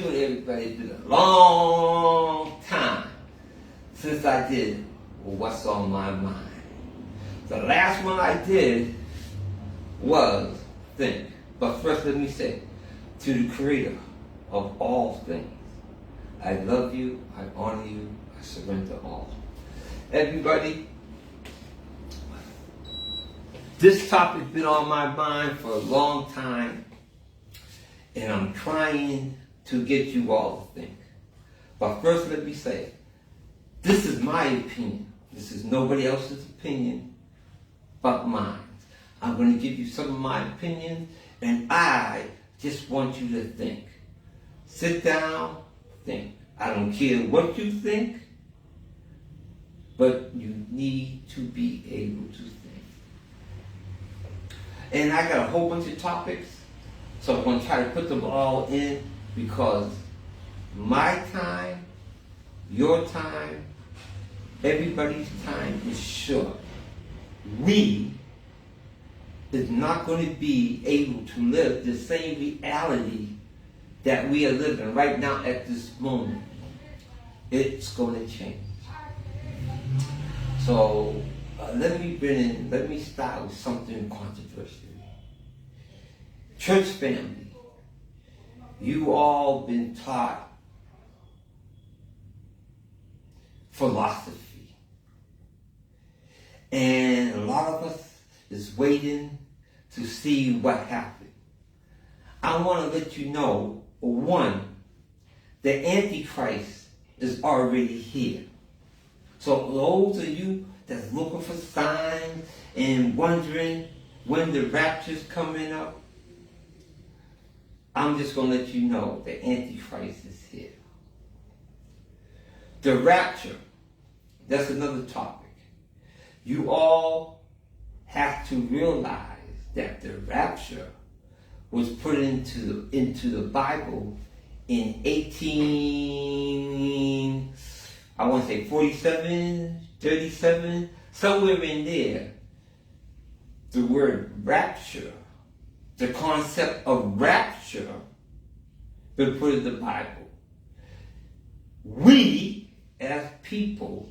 doing, everybody? It's been a long time since I did What's on My Mind. The last one I did was Think. But first let me say, to the Creator of all things, I love you, I honor you, I surrender all. Everybody, this topic's been on my mind for a long time, and I'm trying to get you all to think. But first let me say, this is my opinion. This is nobody else's opinion but mine. I'm going to give you some of my opinions, and I just want you to think. Sit down, think. I don't care what you think, but you need to be able to think. And I got a whole bunch of topics, so I'm going to try to put them all in, because my time, your time, everybody's time is short. We is not going to be able to live the same reality that we are living right now at this moment. It's going to change. So let me start with something controversial. Church family, you all been taught philosophy. And a lot of us is waiting to see what happened. I want to let you know, one, the Antichrist is already here. So those of you that's looking for signs and wondering when the rapture's coming up, I'm just going to let you know the Antichrist is here. The rapture, that's another topic. You all have to realize that the rapture was put into the Bible in 47, 37, somewhere in there. The word rapture, the concept of rapture, been put in the Bible. We, as people,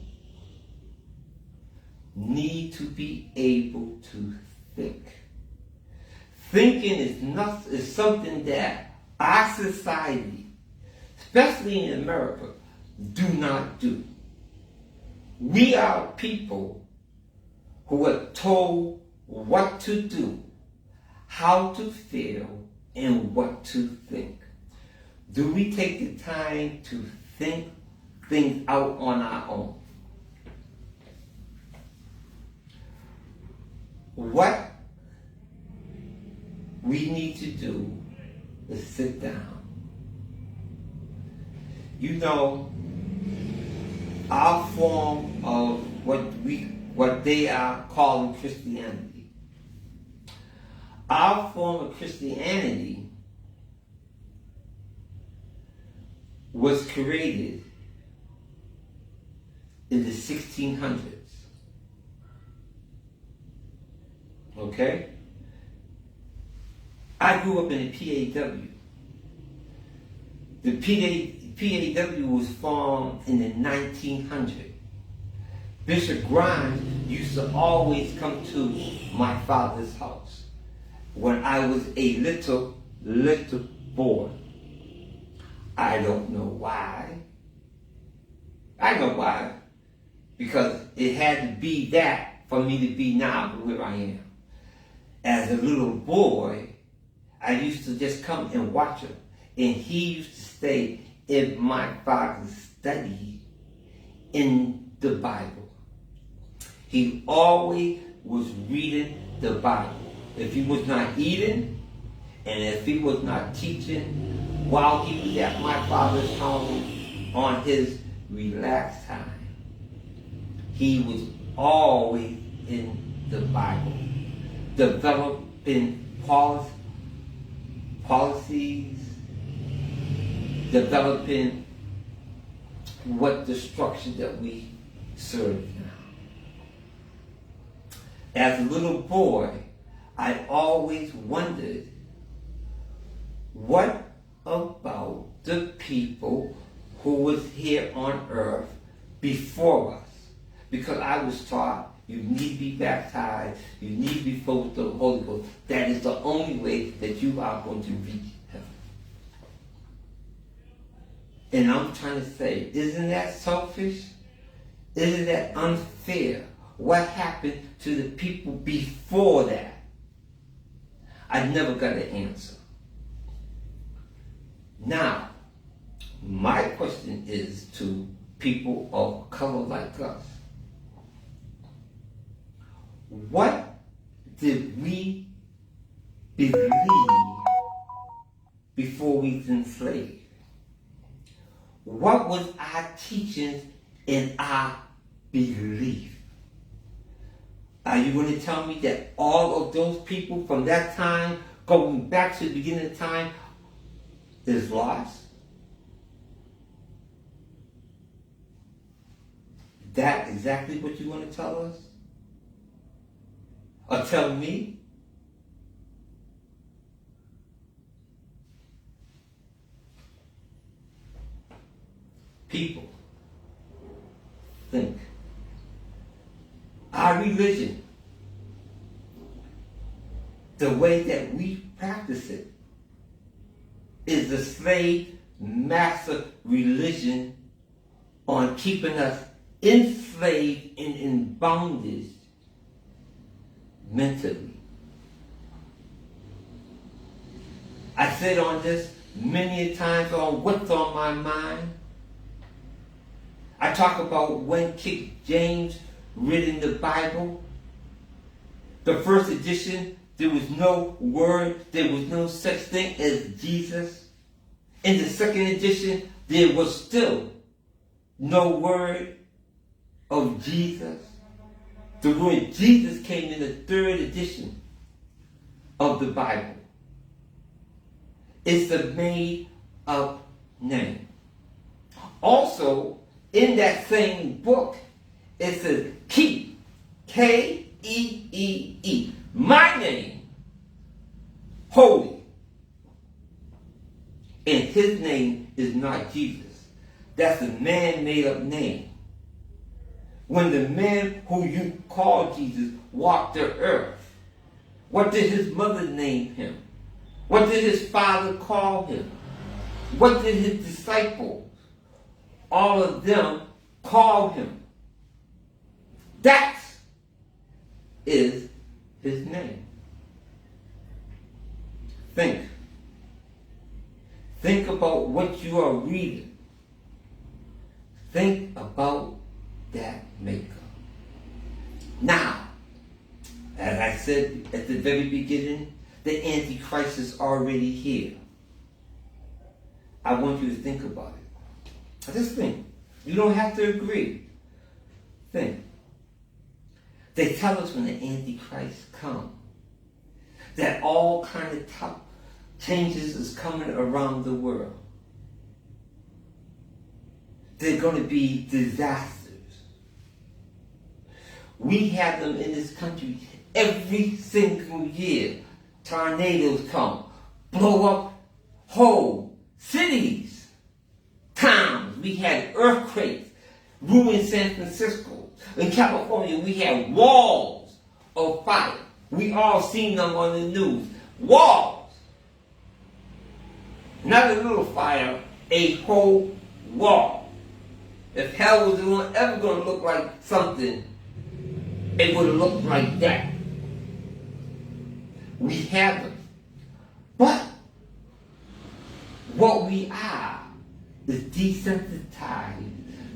need to be able to think. Thinking is something that our society, especially in America, do not do. We are people who are told what to do, how to feel, and what to think. Do we take the time to think things out on our own? What we need to do is sit down. You know, our form of what they are calling Christianity. Our form of Christianity was created in the 1600s. Okay? I grew up in the PAW. The PAW was formed in the 1900s. Bishop Grimes used to always come to my father's house when I was a little boy. I don't know why. I know why. Because it had to be that for me to be now where I am. As a little boy, I used to just come and watch him. And he used to stay in my father's study in the Bible. He always was reading the Bible. If he was not eating, and if he was not teaching, while he was at my father's home on his relaxed time, he was always in the Bible, developing policies, developing what the structure that we serve now. As a little boy, I always wondered, what about the people who was here on earth before us. Because I was taught you need to be baptized, you need to be filled with the Holy Ghost. That is the only way that you are going to reach heaven. And I'm trying to say, isn't that selfish? Isn't that unfair? What happened to the people before that? I never got an answer. Now, my question is to people of color like us. What did we believe before we was enslaved? What was our teachings and our belief? Are you going to tell me that all of those people from that time, going back to the beginning of time, is lost? That exactly what you want to tell us? Or tell me? People, think. Our religion, the way that we practice it, is the slave master religion on keeping us enslaved and in bondage mentally. I said on this many times on What's on My Mind. I talk about when King James written the Bible. The first edition, there was no word, there was no such thing as Jesus. In the second edition, there was still no word of Jesus. The word Jesus came in the third edition of the Bible. It's a made-up name. Also, in that same book, it says keep, K-E-E-E, my name, holy. And his name is not Jesus. That's a man-made-up name. When the man who you call Jesus walked the earth, what did his mother name him? What did his father call him? What did his disciples, all of them, call him? That is his name. Think. Think about what you are reading. Think about that makeup. Now, as I said at the very beginning, the Antichrist is already here. I want you to think about it. Just think. You don't have to agree. Think. They tell us when the Antichrist comes that all kind of top changes is coming around the world. They're going to be disasters. We have them in this country every single year. Tornadoes come, blow up whole cities, towns. We had earthquakes, ruined San Francisco. In California, we had walls of fire. We all seen them on the news. Walls. Not a little fire, a whole wall. If hell was ever going to look like something, it would have looked like that. We have them. But what we are is desensitized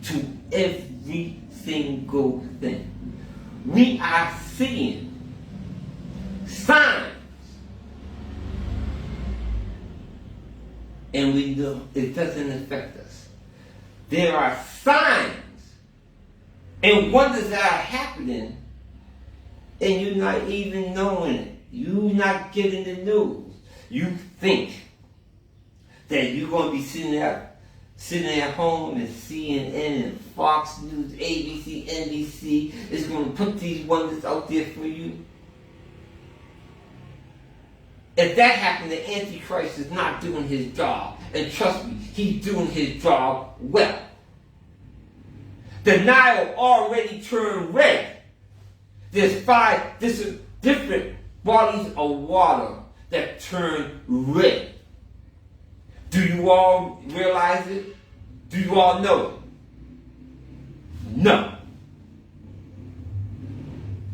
to every single thing. We are seeing signs, and we know it doesn't affect us. There are signs and wonders that are happening, and you're not even knowing it. You're not getting the news. You think that you're going to be sitting at home and CNN and Fox News, ABC, NBC is going to put these wonders out there for you. If that happened, the Antichrist is not doing his job. And trust me, he's doing his job well. The Nile already turned red. There's 5 different bodies of water that turn red. Do you all realize it? Do you all know it? No.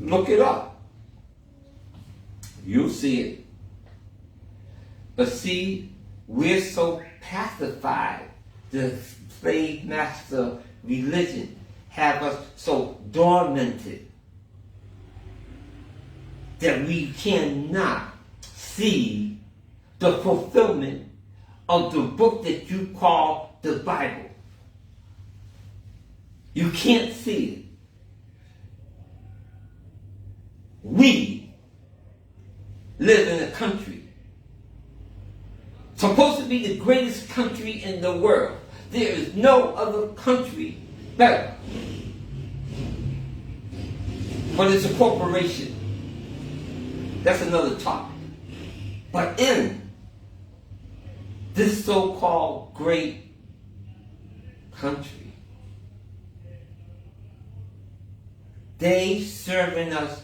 Look it up. You'll see it. But see, we're so pacified. The slave master religion have us so dormanted that we cannot see the fulfillment of the book that you call the Bible. You can't see it. We live in a country supposed to be the greatest country in the world. There is no other country better. But it's a corporation. That's another topic. But in this so-called great country, they serving us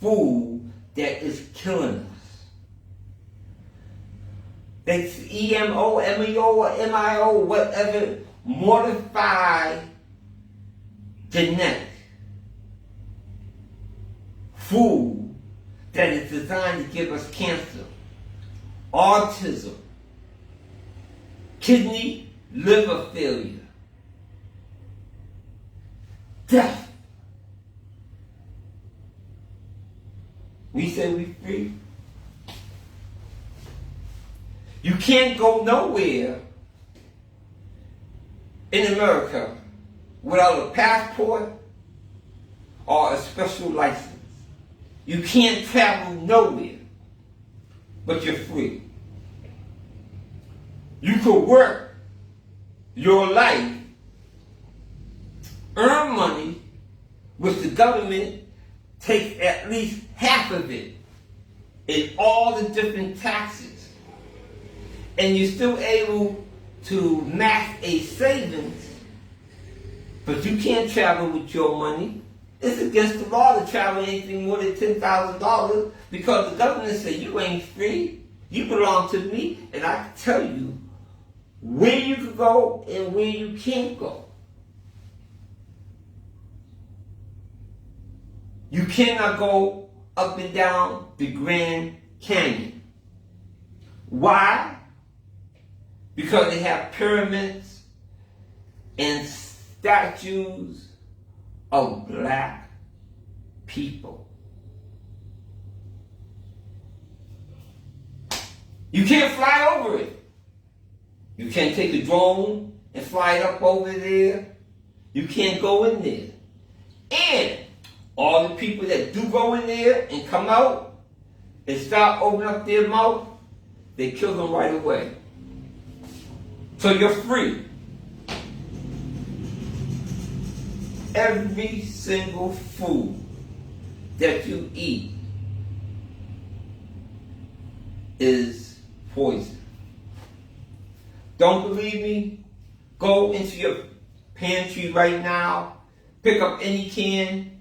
food that is killing us. That's EMO, MEO, or MIO, whatever, modified genetic food that is designed to give us cancer, autism, kidney, liver failure, death. We say we free. You can't go nowhere in America without a passport or a special license. You can't travel nowhere, but you're free. You could work your life, earn money, which the government takes at least half of it in all the different taxes, and you're still able to max a savings, but you can't travel with your money. It's against the law to travel anything more than $10,000 because the government said you ain't free. You belong to me, and I can tell you where you can go and where you can't go. You cannot go up and down the Grand Canyon. Why? Because they have pyramids and statues of black people. You can't fly over it. You can't take a drone and fly it up over there. You can't go in there. And all the people that do go in there and come out and start opening up their mouth, they kill them right away. So you're free. Every single food that you eat is poison. Don't believe me? Go into your pantry right now, pick up any can,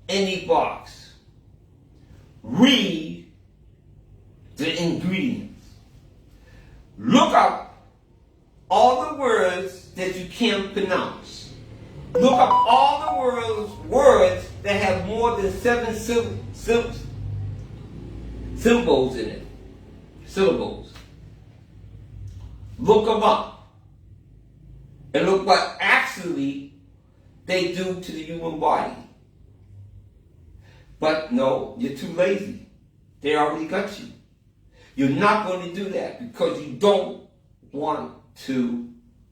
any box. Read the ingredients. Look up all the words that you can't pronounce. Look up all the words that have more than 7 symbols in it. Syllables. Look them up. And look what actually they do to the human body. But no, you're too lazy. They already got you. You're not going to do that because you don't want to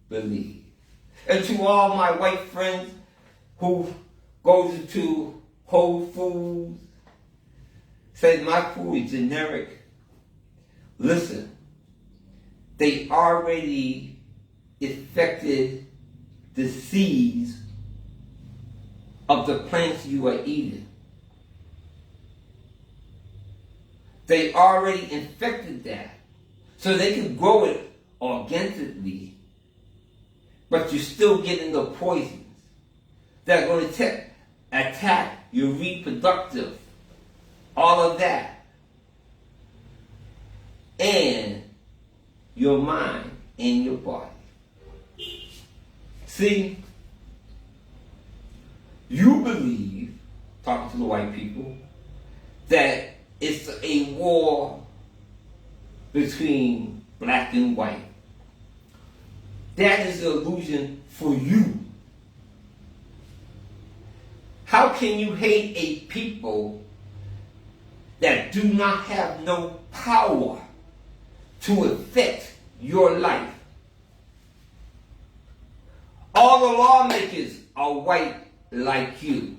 believe. And to all my white friends who goes into Whole Foods, says my food is generic. Listen, they already affected the seeds of the plants you are eating. They already infected that. So they can grow it organically, but you're still getting the poisons that are going to attack your reproductive, all of that, and your mind and your body. See, you believe, talking to the white people, that it's a war between black and white. That is an illusion for you. How can you hate a people that do not have no power to affect your life? All the lawmakers are white like you.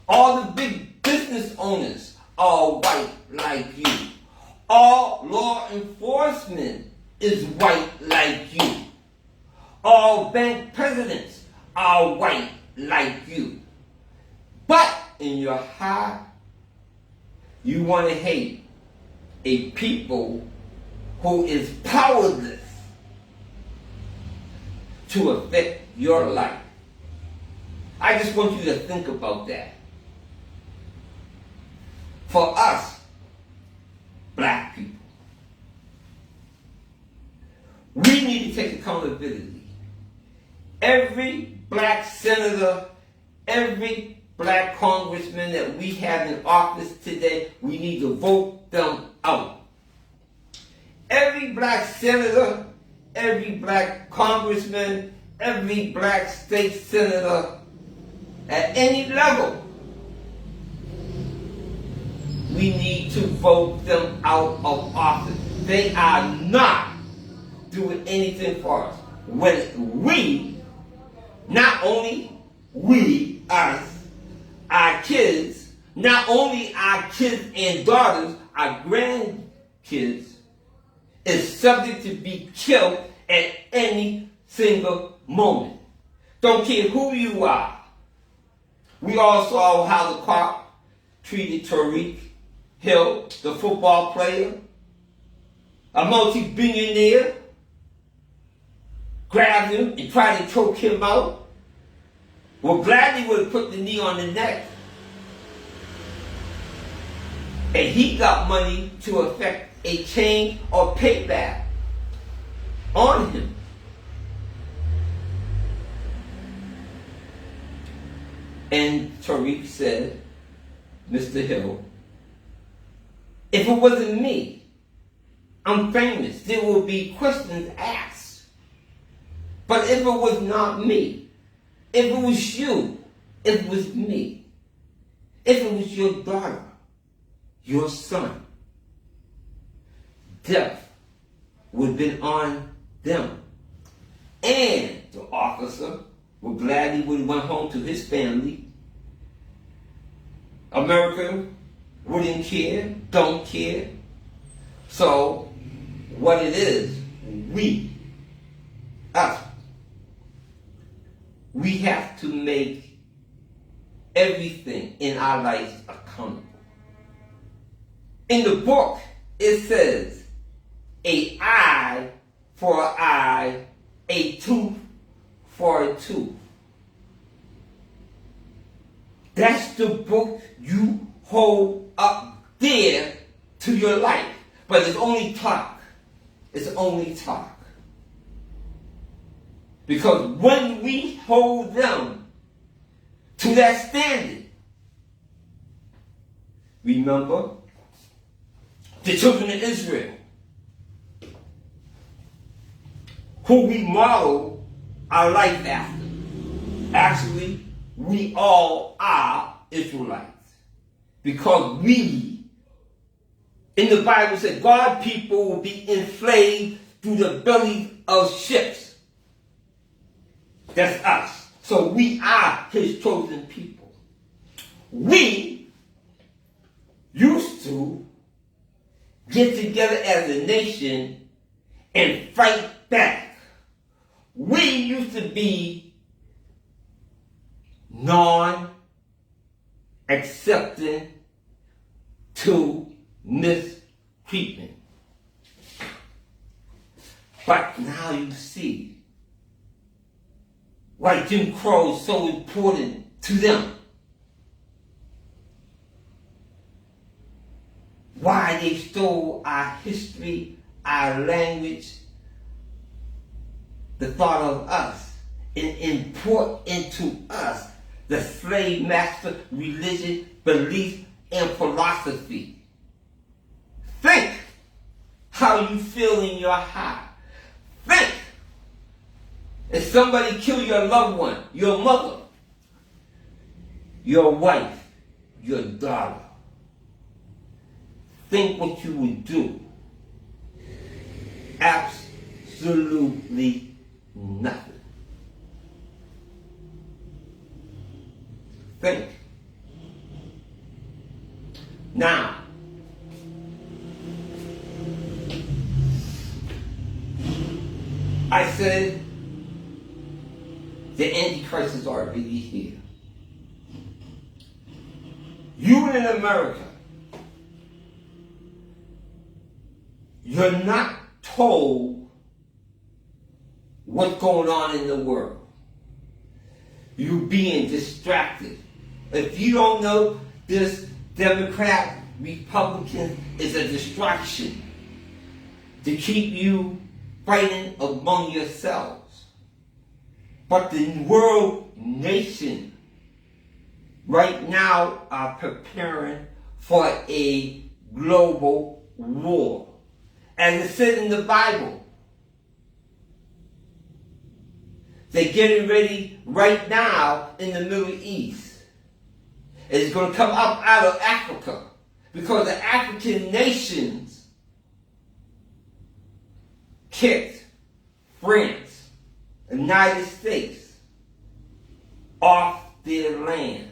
All the big business owners are white like you. All law enforcement is white like you. All bank presidents are white like you. But in your heart, you want to hate a people who is powerless to affect your life. I just want you to think about that. For us, black people, we need to take accountability. Every black senator, every black congressman that we have in office today, we need to vote them out. Every black senator, every black congressman, every black state senator at any level, we need to vote them out of office. They are not doing anything for us. When we, not only we, us, our kids, not only our kids and daughters, our grandkids, is subject to be killed at any single moment. Don't care who you are. We all saw how the cop treated Tariq Hill, the football player, a multi-billionaire, grabbed him and tried to choke him out. Well, gladly would have put the knee on the neck. And he got money to effect a change or payback on him. And Tariq said, Mr. Hill, if it wasn't me, I'm famous. There will be questions asked. But if it was not me, if it was you, if it was me, if it was your daughter, your son, death would have been on them. And the officer would gladly would have went home to his family. America wouldn't care, don't care. So, what it is, us, we have to make everything in our lives accountable. In the book, it says, an eye for an eye, a tooth for a tooth. That's the book you hold up there to your life. But it's only talk. It's only talk. Because when we hold them to that standard, remember the children of Israel, who we model our life after. Actually, we all are Israelites. Because we, in the Bible said, God people will be enslaved through the bellies of ships. That's us. So we are his chosen people. We used to get together as a nation and fight back. We used to be non-accepting to mistreatment. But now you see why Jim Crow is so important to them. Why they stole our history, our language, the thought of us, and import into us the slave master religion, belief, and philosophy. Think how you feel in your heart. Think if somebody kill your loved one, your mother, your wife, your daughter. Think what you would do. Absolutely nothing. Think. Now, I said the Antichrist is already here. You in America, you're not told what's going on in the world. You're being distracted. If you don't know, this Democrat, Republican is a distraction to keep you fighting among yourselves. But the world nation right now are preparing for a global war. As it said in the Bible, they're getting ready right now in the Middle East. It's going to come up out of Africa because the African nations kicked France, the United States, off their land.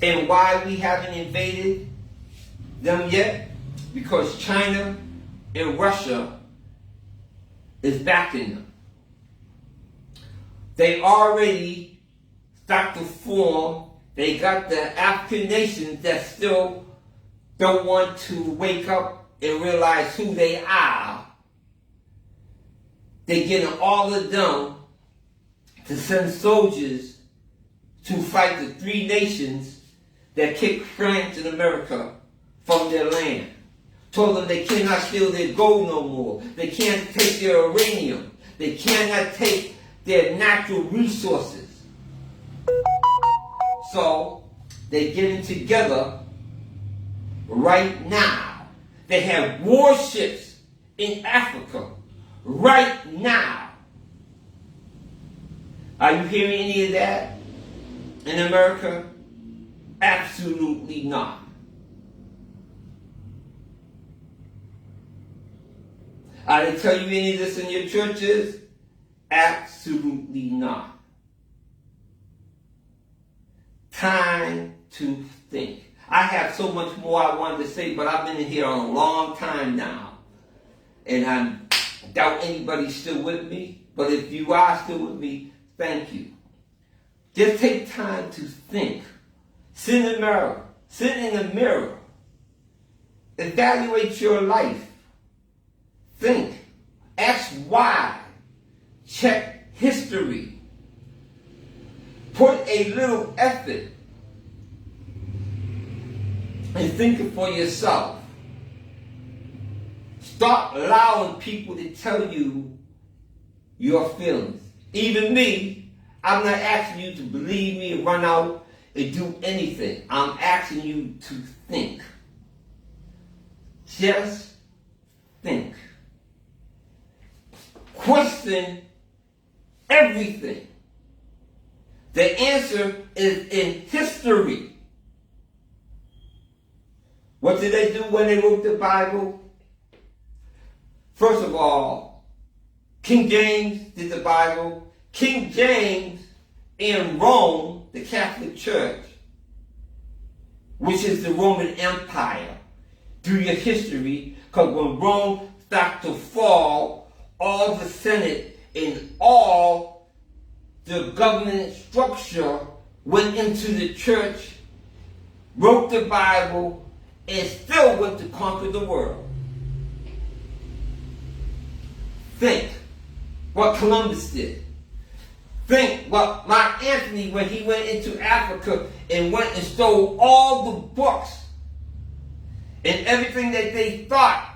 And why we haven't invaded them yet? Because China and Russia is backing them. They already start to form. They got the African nations that still don't want to wake up and realize who they are. They're getting all of them to send soldiers to fight the three nations that kicked France and America from their land. Told them they cannot steal their gold no more. They can't take their uranium. They cannot take their natural resources. So they're getting together right now. They have warships in Africa right now. Are you hearing any of that in America? Absolutely not. Are they tell you any of this in your churches? Absolutely not. Time to think. I have so much more I wanted to say, but I've been in here a long time now. And I doubt anybody's still with me. But if you are still with me, thank you. Just take time to think. Sit in the mirror. Sit in the mirror. Evaluate your life. Think. Ask why. Check history. Put a little effort and think for yourself. Stop allowing people to tell you your feelings. Even me, I'm not asking you to believe me and run out and do anything. I'm asking you to think. Just think. Question everything. The answer is in history. What did they do when they wrote the Bible? First of all, King James did the Bible. King James in Rome, the Catholic Church, which is the Roman Empire, do your history, because when Rome started to fall, all the Senate and all the government structure went into the church wrote the Bible, and still went to conquer the world. Think what Columbus did. Think what Mark Antony, when he went into Africa and went and stole all the books and everything that they thought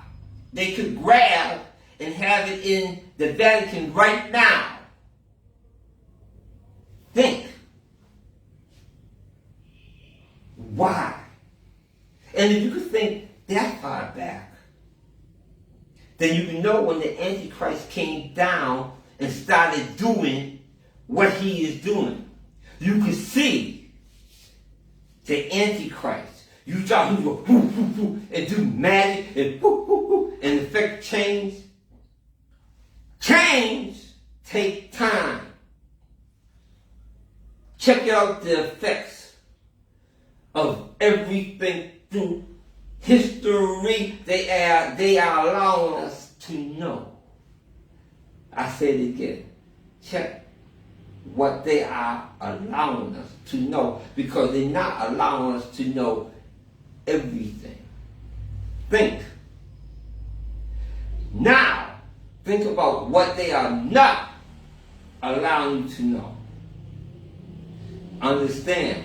they could grab and have it in the Vatican right now. Think. Why? And if you could think that far back, then you can know when the Antichrist came down and started doing what he is doing. You can see the Antichrist. You saw him go whoo, whoo, whoo, and do magic and whoo, whoo, whoo, and affect change. Change takes time. Check out the effects of everything through history. They are allowing us to know. I say it again. Check what they are allowing us to know, because they're not allowing us to know everything. Think. Now, think about what they are not allowing you to know. Understand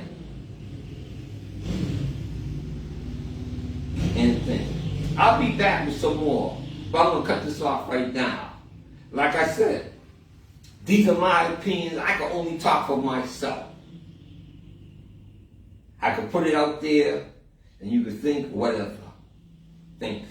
and think. I'll be back with some more, but I'm going to cut this off right now. Like I said, these are my opinions. I can only talk for myself. I can put it out there and you can think whatever. Think.